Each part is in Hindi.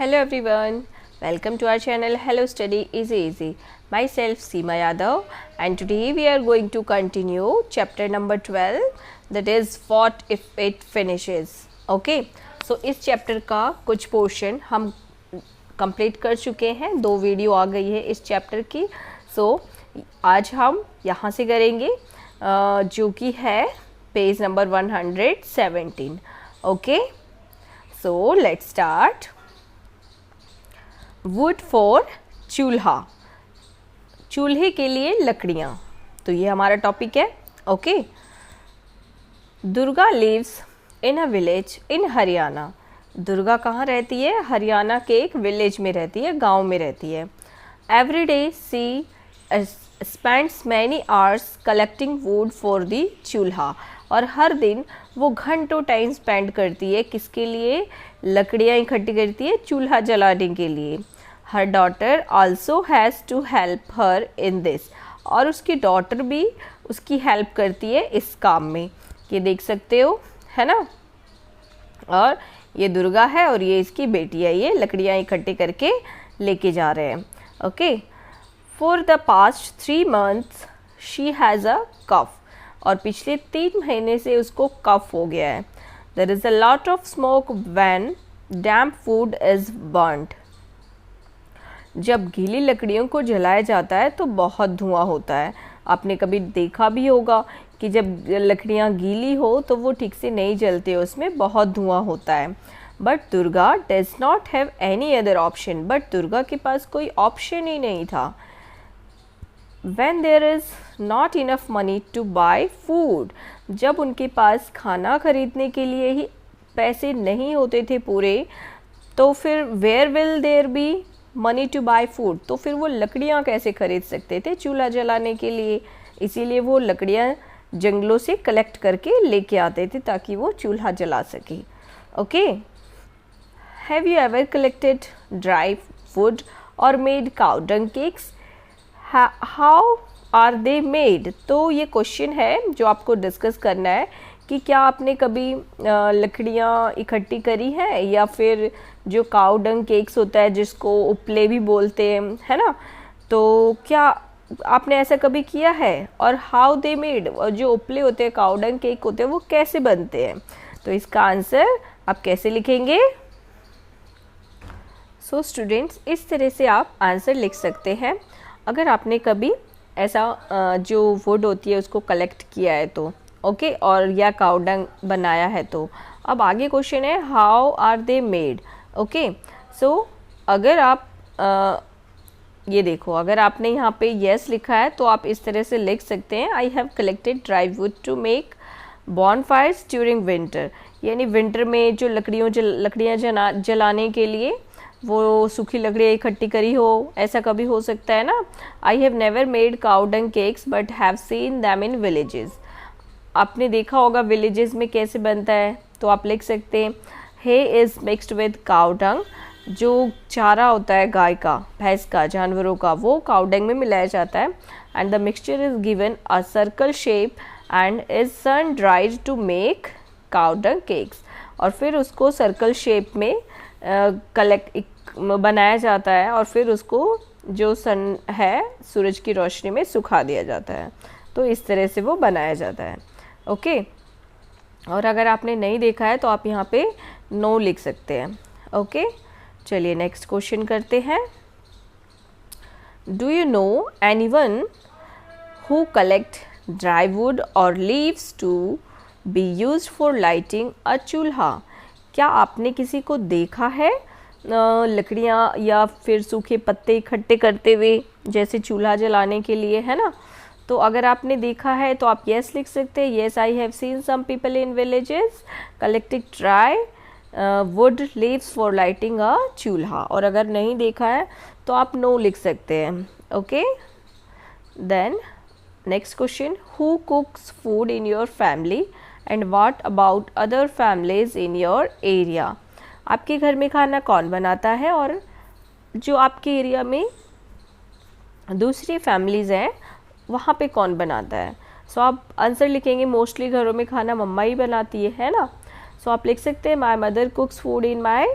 Hello everyone, welcome to our channel Hello Study Easy. Myself Seema Yadav and today we are going to continue chapter number 12 that is what if it finishes. Okay, so इस chapter का कुछ portion हम complete कर चुके हैं, 2 वीडियो आ गई है इस chapter की. So आज हम यहाँ से करेंगे जो कि है page number 117. Okay, so let's start. Would for चूल्हा, चूल्हे के लिए लकड़ियाँ, तो ये हमारा टॉपिक है. Okay, Durga lives in a village in Haryana. Durga कहाँ रहती है? हरियाणा के एक विलेज में रहती है, गांव में रहती है. Every day she spends many hours collecting wood for the chulha. और हर दिन वो घंटों टाइम स्पेंड करती है किसके लिए? लकड़ियाँ इकट्ठी करती है चूल्हा जलाने के लिए. Her daughter also has to help her in this. और उसकी डॉटर भी उसकी हेल्प करती है इस काम में. ये देख सकते हो, है ना. और ये दुर्गा है और ये इसकी बेटी है. ये लकड़ियाँ इकट्ठी करके लेके जा रहे हैं. Okay, for the past 3 months she has a cough. और पिछले 3 महीने से उसको कफ हो गया है. There is a lot of smoke when damp food is burned. जब गीली लकड़ियों को जलाया जाता है तो बहुत धुआं होता है. आपने कभी देखा भी होगा कि जब लकड़ियाँ गीली हो तो वो ठीक से नहीं जलते, उसमें बहुत धुआं होता है. But Durga does not have any other option. But Durga के पास कोई ऑप्शन ही नहीं था. When there is not enough money to buy food, जब उनके पास खाना खरीदने के लिए ही पैसे नहीं होते थे पूरे, तो फिर where will there be money to buy food? तो फिर वो लकड़ियाँ कैसे खरीद सकते थे चूल्हा जलाने के लिए? इसीलिए वो लकड़ियाँ जंगलों से कलेक्ट करके लेके आते थे ताकि वो चूल्हा जला सके. Okay, have you ever collected dry wood और made cow dung cakes? How are they made? तो ये क्वेश्चन है जो आपको डिस्कस करना है कि क्या आपने कभी लकड़ियाँ इकट्ठी करी हैं या फिर जो काऊ डंग केक्स होता है जिसको उपले भी बोलते हैं, है ना, तो क्या आपने ऐसा कभी किया है? और हाउ दे मेड, और जो उपले होते हैं काऊ डंग केक होते हैं वो कैसे बनते हैं? तो इसका आंसर आप कैसे लिखेंगे? सो स्टूडेंट्स, इस तरह से आप आंसर लिख सकते हैं अगर आपने कभी ऐसा जो वुड होती है उसको कलेक्ट किया है तो. ओके, और या काऊ डंग बनाया है तो. अब आगे क्वेश्चन है how are they made. Okay, so अगर आप ये देखो, अगर आपने यहाँ पे येस लिखा है तो आप इस तरह से लिख सकते हैं I have collected dry wood to make bonfires during winter. यानी विंटर में जो लकड़ियाँ जलाने के लिए वो सूखी लकड़ियाँ इकट्ठी करी हो, ऐसा कभी हो सकता है ना. I have never made cow dung cakes but have seen them in villages. आपने देखा होगा विलेजेस में कैसे बनता है, तो आप लिख सकते हैं हे इज़ मिक्सड विद काऊ डंग. जो चारा होता है गाय का, भैंस का, जानवरों का, वो काऊ डंग में मिलाया जाता है. And the mixture is given a circle shape and is sun dried to make cow dung cakes. और फिर उसको सर्कल शेप में बनाया जाता है और फिर उसको जो सन है सूरज की रोशनी में सुखा दिया जाता है. तो इस तरह से वो बनाया जाता है. ओके, और अगर आपने नहीं देखा है तो आप यहाँ पे नो लिख सकते हैं. ओके, चलिए नेक्स्ट क्वेश्चन करते हैं. Do you know anyone who collect dry wood और leaves to be used for lighting a chulha? क्या आपने किसी को देखा है लकड़ियाँ या फिर सूखे पत्ते इकट्ठे करते हुए जैसे चूल्हा जलाने के लिए, है ना? तो अगर आपने देखा है तो आप येस लिख सकते हैं. Yes, I have seen some people in villages collecting dry wood leaves for lighting a chulha. और अगर नहीं देखा है तो आप नो लिख सकते हैं. Okay, then next question, who cooks food in your family and what about other families in your area? आपके घर में खाना कौन बनाता है और जो आपके एरिया में दूसरी फैमिलीज़ हैं वहाँ पे कौन बनाता है? सो आप आंसर लिखेंगे मोस्टली घरों में खाना मम्मा ही बनाती है ना. सो आप लिख सकते हैं my mother cooks food in my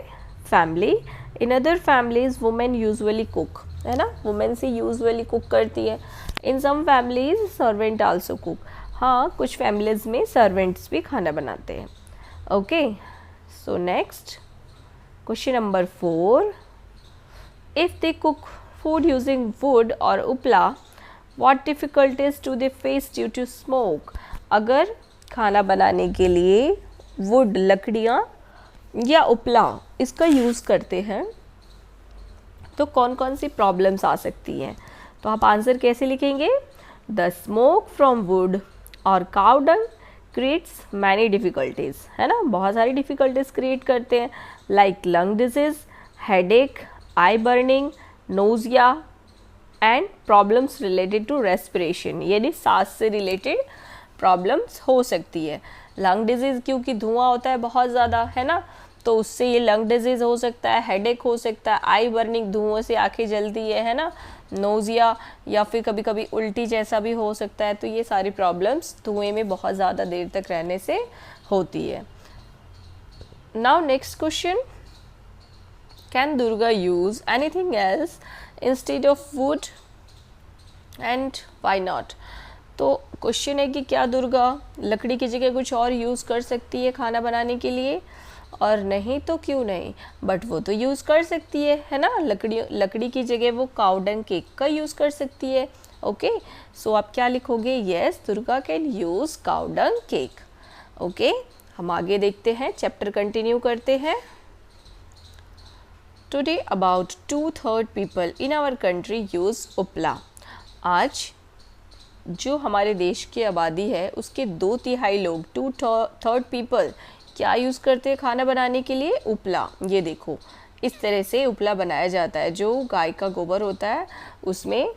family in other families women usually cook, है ना, वुमेन से यूजुअली कुक करती है। In some families servant also cook, हाँ कुछ फैमिलीज में सर्वेंट्स भी खाना बनाते हैं। Okay, so next question number 4, if they cook food using wood और upla what difficulties do they face due to smoke. अगर खाना बनाने के लिए वुड लकड़ियाँ या उपला इसका यूज़ करते हैं तो कौन कौन सी प्रॉब्लम्स आ सकती हैं। तो आप आंसर कैसे लिखेंगे, द स्मोक फ्रॉम वुड और cow dung creates many difficulties, है ना, बहुत सारी डिफ़िकल्टीज क्रिएट करते हैं, like lung disease, headache, eye burning, nausea and problems related to respiration, यानी सांस से रिलेटेड प्रॉब्लम्स हो सकती है। लंग डिजीज़ क्योंकि धुआं होता है बहुत ज़्यादा, है ना, तो उससे ये लंग डिजीज़ हो सकता है, हेडेक हो सकता है, आई बर्निंग धुओं से आंखें जलती है ना, नोजिया या फिर कभी कभी उल्टी जैसा भी हो सकता है। तो ये सारी प्रॉब्लम्स धुएं में बहुत ज़्यादा देर तक रहने से होती है। Now next question, can Durga use anything else instead of would and why not. तो क्वेश्चन है कि क्या दुर्गा लकड़ी की जगह कुछ और यूज़ कर सकती है खाना बनाने के लिए, और नहीं तो क्यों नहीं, बट वो तो यूज़ कर सकती है ना, लकड़ी की जगह वो काउ डंग केक का यूज़ कर सकती है। ओके, सो आप क्या लिखोगे, yes Durga can use cow dung cake. Okay, हम आगे देखते हैं, चैप्टर कंटिन्यू करते हैं। Today about 2/3 people in our country use upla. आज जो हमारे देश की आबादी है उसके 2/3 लोग, 2/3 पीपल क्या यूज़ करते हैं खाना बनाने के लिए, उपला। ये देखो इस तरह से उपला बनाया जाता है, जो गाय का गोबर होता है उसमें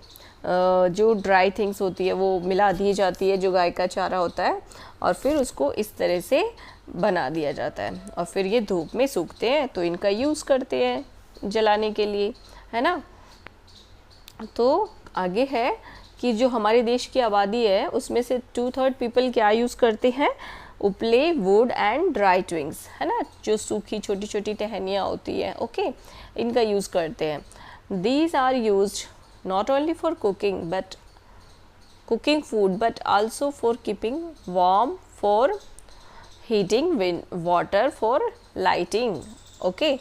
जो ड्राई थिंग्स होती है वो मिला दी जाती है, जो गाय का चारा होता है, और फिर उसको इस तरह से बना दिया जाता है और फिर ये धूप में सूखते हैं, तो इनका यूज़ करते हैं जलाने के लिए, है ना। तो आगे है कि जो हमारे देश की आबादी है उसमें से 2/3 पीपल क्या यूज़ करते हैं, उपले, वुड एंड ड्राई ट्विंग्स, है ना, जो सूखी छोटी छोटी टहनियाँ होती है, ओके, इनका यूज़ करते हैं। These are used not only for cooking food but also for keeping warm, for heating water, for lighting. Okay,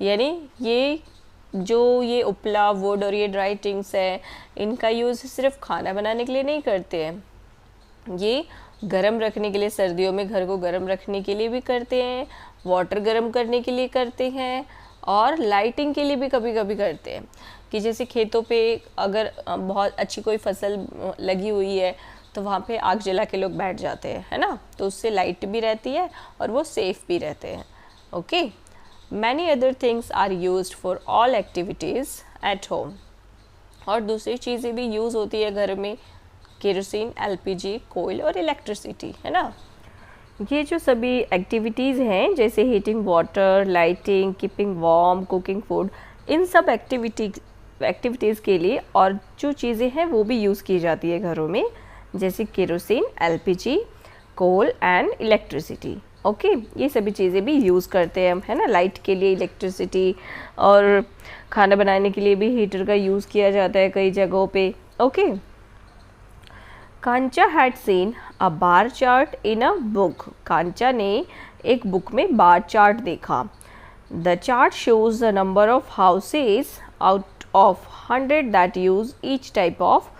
यानी ये उपला, वुड और ये ड्राई थिंग्स है, इनका यूज़ सिर्फ खाना बनाने के लिए नहीं करते हैं, ये गरम रखने के लिए, सर्दियों में घर को गरम रखने के लिए भी करते हैं, वाटर गरम करने के लिए करते हैं, और लाइटिंग के लिए भी कभी कभी करते हैं, कि जैसे खेतों पे अगर बहुत अच्छी कोई फसल लगी हुई है तो वहाँ पे आग जला के लोग बैठ जाते हैं, है ना, तो उससे लाइट भी रहती है और वो सेफ भी रहते हैं। Okay, many other things are used for all activities at home, और दूसरी चीज़ें भी यूज़ होती है घर में, केरोसिन, एलपीजी, कोयल और इलेक्ट्रिसिटी, है ना। ये जो सभी एक्टिविटीज़ हैं जैसे heating water, lighting, keeping warm, cooking food, इन सब एक्टिविटीज़ के लिए और जो चीज़ें हैं वो भी यूज़ की जाती है घरों में, जैसे kerosene, LPG, coal and electricity. Okay, ये सभी चीज़ें भी यूज़ करते हैं हम, है ना, लाइट के लिए इलेक्ट्रिसिटी, और खाना बनाने के लिए भी हीटर का यूज़ किया जाता है कई जगहों पे। Okay, Kancha had seen a bar chart in a book. Kancha ने एक बुक में बार चार्ट देखा। The chart shows the number of houses out of 100 that use each type of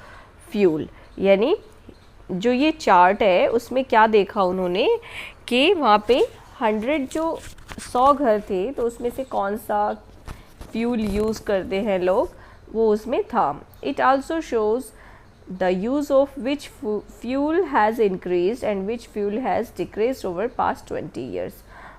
fuel. यानी जो ये चार्ट है उसमें क्या देखा उन्होंने कि वहाँ पे 100 घर थे, तो उसमें से कौन सा फ्यूल यूज़ करते हैं लोग, वो उसमें था। It also shows the use of which fuel has increased and which fuel has decreased over past 20 years।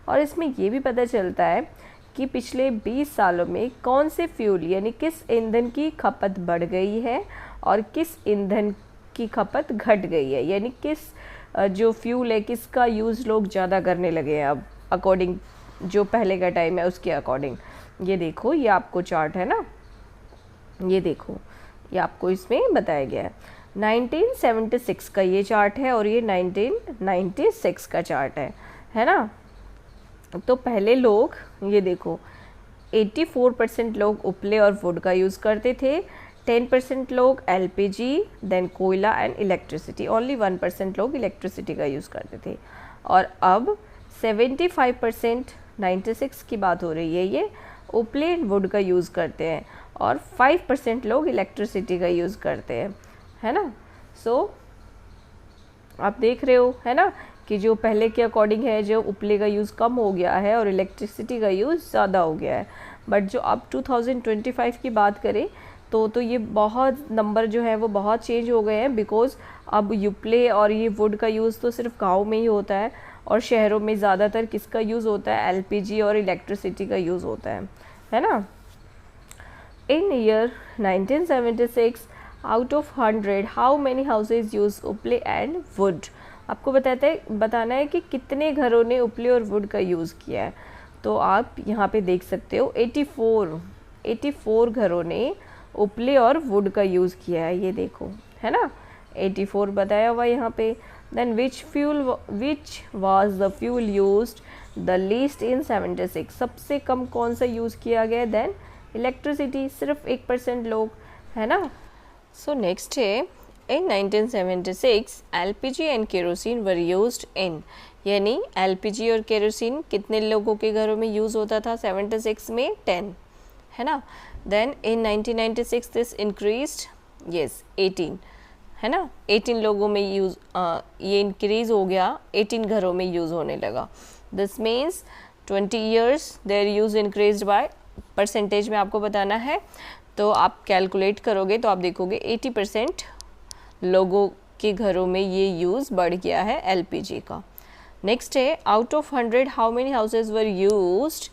और इसमें ये भी पता चलता है कि पिछले 20 सालों में कौन से फ्यूल यानी किस ईंधन की खपत बढ़ गई है और किस ईंधन की खपत घट गई है, यानी किस जो फ्यूल है किसका यूज़ लोग ज़्यादा करने लगे हैं अब अकॉर्डिंग जो पहले का टाइम है उसके अकॉर्डिंग। ये देखो, ये आपको चार्ट है ना, ये देखो, ये आपको इसमें बताया गया है। 1976 का ये चार्ट है और ये 1996 का चार्ट है ना। तो पहले लोग, ये देखो, 84% लोग उपले और वुड का यूज़ करते थे, 10% लोग LPG, देन कोयला एंड इलेक्ट्रिसिटी, ओनली 1% लोग इलेक्ट्रिसिटी का यूज़ करते थे। और अब 75%, 96 की बात हो रही है ये, उपले एंड वुड का यूज़ करते हैं और 5% लोग इलेक्ट्रिसिटी का यूज़ करते हैं, है ना। सो आप देख रहे हो, है ना, कि जो पहले के अकॉर्डिंग है जो उपले का यूज़ कम हो गया है और इलेक्ट्रिसिटी का यूज़ ज़्यादा हो गया है। बट जो अब 2025 की बात करें तो ये बहुत नंबर जो है वो बहुत चेंज हो गए हैं, बिकॉज़ अब उपले और ये वुड का यूज़ तो सिर्फ गाँव में ही होता है और शहरों में ज़्यादातर किसका यूज़ होता है, LPG और इलेक्ट्रिसिटी का यूज़ होता है ना। In year 1976 out of 100 how many houses use uple and wood. आपको बताना है कि कितने घरों ने उपले और वुड का यूज़ किया है। तो आप यहाँ पे देख सकते हो 84 घरों ने उपले और वुड का यूज़ किया है, ये देखो, है ना, 84 बताया हुआ यहाँ पे। Then which was the fuel used the least in 76, सबसे कम कौन सा यूज़ किया गया। देन इलेक्ट्रिसिटी, सिर्फ 1% लोग, है ना। सो नेक्स्ट है इन 1976 LPG and kerosene were used in, यानी LPG और केरोसिन कितने लोगों के घरों में यूज़ होता था 76 में, 10, है ना। Then in 1996 this increased, yes 18, है ना, 18 लोगों में यूज़, ये इंक्रीज़ हो गया, 18 घरों में यूज़ होने लगा। This means 20 years there use increased by, percentage में आपको बताना है, तो आप कैलकुलेट करोगे तो आप देखोगे 80% लोगों के घरों में ये यूज़ बढ़ गया है LPG का। नेक्स्ट है out of 100 how many houses were used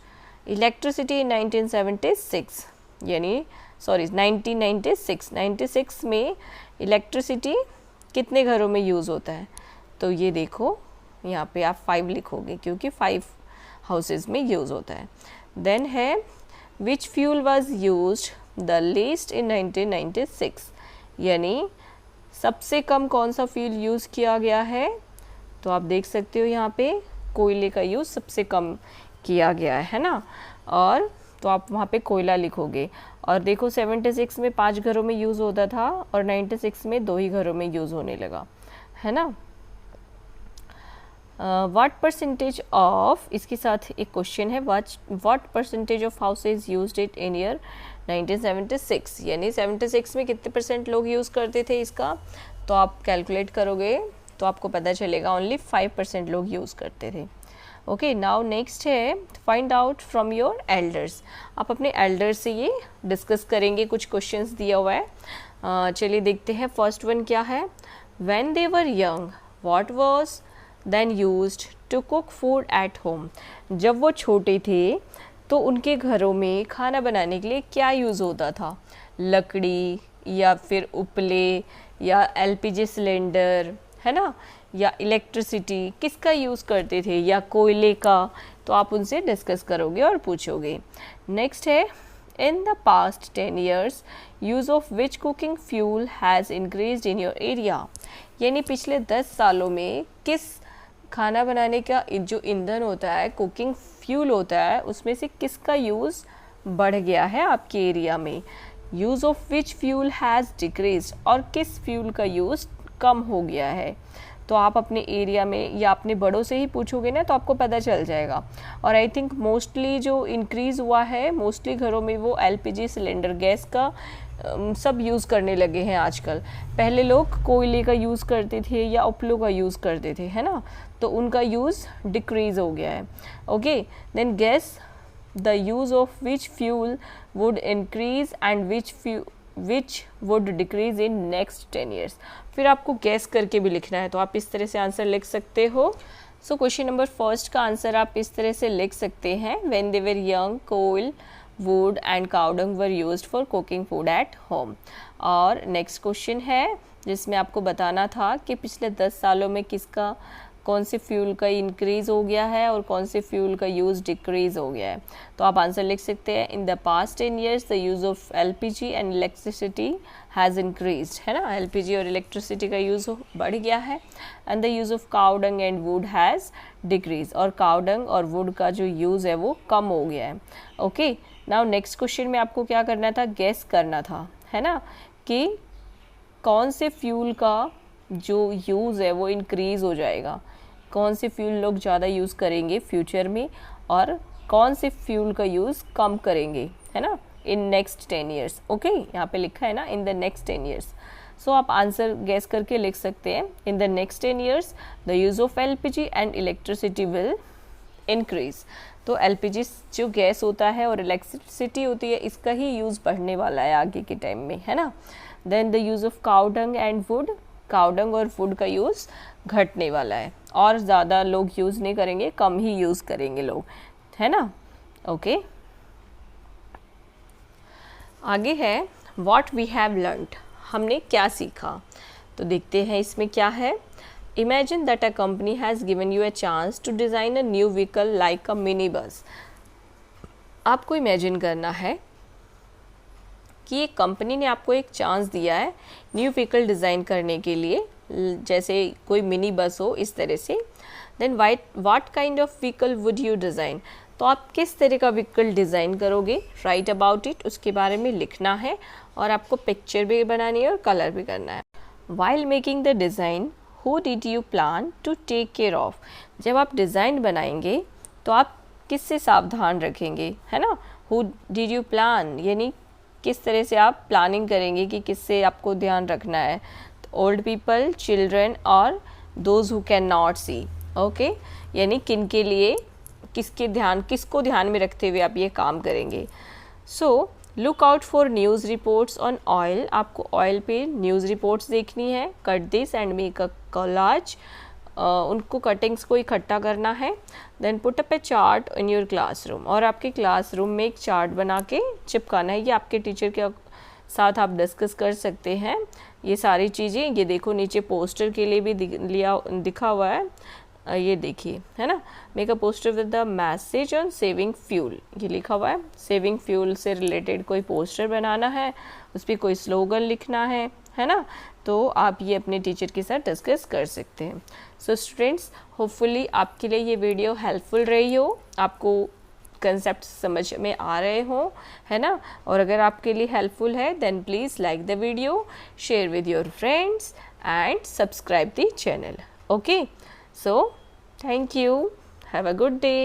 electricity in 1976, यानी सॉरी 1996 में इलेक्ट्रिसिटी कितने घरों में यूज़ होता है। तो ये देखो यहाँ पे आप 5 लिखोगे क्योंकि 5 हाउसेज में यूज़ होता है। देन है which fuel was used the least in 1996, यानी सबसे कम कौन सा फ्यूल यूज़ किया गया है। तो आप देख सकते हो यहाँ पे कोयले का यूज़ सबसे कम किया गया है ना, और तो आप वहाँ पे कोयला लिखोगे। और देखो 76 में 5 घरों में यूज़ होता था और 96 में 2 ही घरों में यूज़ होने लगा, है ना। व्हाट परसेंटेज ऑफ, इसके साथ एक क्वेश्चन है, what percentage of houses used it in year 1976, यानी 76 में कितने परसेंट लोग यूज़ करते थे इसका। तो आप कैलकुलेट करोगे तो आपको पता चलेगा ओनली 5% लोग यूज़ करते थे। ओके, नाउ नेक्स्ट है find out from your elders. आप अपने एल्डर्स से ये डिस्कस करेंगे, कुछ क्वेश्चंस दिया हुआ है। चलिए देखते हैं। फर्स्ट वन क्या है, when they were young what was then used to cook food at home. जब वो छोटे थे तो उनके घरों में खाना बनाने के लिए क्या यूज़ होता था, लकड़ी या फिर उपले या LPG सिलेंडर, है ना, या इलेक्ट्रिसिटी, किसका यूज़ करते थे, या कोयले का। तो आप उनसे डिस्कस करोगे और पूछोगे। नेक्स्ट है in the past 10 years use of which cooking fuel has increased in your area, यानी पिछले 10 सालों में किस खाना बनाने का जो ईंधन होता है, कुकिंग फ्यूल होता है, उसमें से किसका यूज़ बढ़ गया है आपके एरिया में। Use of which fuel has decreased, और किस फ्यूल का यूज़ कम हो गया है। तो आप अपने एरिया में या अपने बड़ों से ही पूछोगे ना तो आपको पता चल जाएगा। और आई थिंक मोस्टली जो इंक्रीज़ हुआ है मोस्टली घरों में वो LPG सिलेंडर, गैस का सब यूज़ करने लगे हैं आजकल। पहले लोग कोयले का यूज़ करते थे या उपलों का यूज़ करते थे, है ना, तो उनका यूज़ डिक्रीज़ हो गया है। Okay, then guess the use of which fuel would increase and which would decrease in next 10 years। फिर आपको गैस करके भी लिखना है, तो आप इस तरह से आंसर लिख सकते हो। सो क्वेश्चन नंबर फर्स्ट का आंसर आप इस तरह से लिख सकते हैं, when they were young coal wood and cow dung were used for cooking food at home. और नेक्स्ट क्वेश्चन है जिसमें आपको बताना था कि पिछले 10 सालों में किसका, कौन से फ्यूल का इंक्रीज़ हो गया है और कौन से फ्यूल का यूज़ डिक्रीज़ हो गया है। तो आप आंसर लिख सकते हैं, in the past 10 years the use of LPG and electricity has increased, है ना, LPG और इलेक्ट्रिसिटी का यूज़ बढ़ गया है। And the use of cow dung and would has decrease, और काउ डंग और वुड का जो यूज़ है वो कम हो गया है। ओके, नाउ नेक्स्ट क्वेश्चन में आपको क्या करना था, गेस करना था, है ना, कि कौन से फ्यूल का जो यूज़ है वो इंक्रीज़ हो जाएगा, कौन से फ्यूल लोग ज़्यादा यूज़ करेंगे फ्यूचर में और कौन से फ्यूल का यूज़ कम करेंगे, है ना, इन नेक्स्ट 10 ईयर्स। ओके, यहाँ पे लिखा है ना इन द नेक्स्ट 10 ईयर्स। सो आप आंसर गैस करके लिख सकते हैं, in the next 10 years the use of LPG and electricity will increase. तो एलपीजी जो गैस होता है और इलेक्ट्रिसिटी होती है, इसका ही यूज़ बढ़ने वाला है आगे के टाइम में, है ना। Then the use of cow dung and wood, cow dung और वुड का यूज़ घटने वाला है, और ज़्यादा लोग यूज़ नहीं करेंगे, कम ही यूज़ करेंगे लोग, है ना। ओके, आगे है व्हाट वी हैव लर्नड, हमने क्या सीखा। तो देखते हैं इसमें क्या है। Imagine that a company has given you a chance to design a new vehicle like a mini bus. आपको इमेजिन करना है कि एक कंपनी ने आपको एक चांस दिया है न्यू व्हीकल डिज़ाइन करने के लिए, जैसे कोई मिनी बस हो इस तरह से। Then what kind of vehicle would you design, तो आप किस तरह का व्हीकल डिज़ाइन करोगे, राइट अबाउट इट, उसके बारे में लिखना है, और आपको पिक्चर भी बनानी है और कलर भी करना है। While making the design who did you plan to take care of, जब आप डिज़ाइन बनाएंगे तो आप किससे सावधान रखेंगे, है ना। हु डिड यू प्लान यानी किस तरह से आप प्लानिंग करेंगे कि किससे आपको ध्यान रखना है, तो ओल्ड पीपल, चिल्ड्रन और those who can not see. Okay, यानी किन के लिए, किसको ध्यान में रखते हुए आप ये काम करेंगे। So look out for news reports on oil, आपको ऑयल पे न्यूज़ रिपोर्ट्स देखनी है। Cut this and make a collage, उनको कटिंग्स को इकट्ठा करना है। Then put up a chart in your classroom, और आपके क्लासरूम में एक चार्ट बना के चिपकाना है। ये आपके टीचर के साथ आप डिस्कस कर सकते हैं ये सारी चीज़ें। ये देखो नीचे पोस्टर के लिए भी दिखा हुआ है, ये देखिए, है ना। Make a poster with the message on saving fuel, ये लिखा हुआ है। सेविंग फ्यूल से रिलेटेड कोई पोस्टर बनाना है, उस पर कोई स्लोगन लिखना है ना। तो आप ये अपने टीचर के साथ डिस्कस कर सकते हैं। सो स्टूडेंट्स, होपफुली आपके लिए ये वीडियो हेल्पफुल रही हो, आपको कंसेप्ट समझ में आ रहे हो, है ना। और अगर आपके लिए हेल्पफुल है then please like the video, share with your friends and subscribe the channel. Okay, so thank you, have a good day.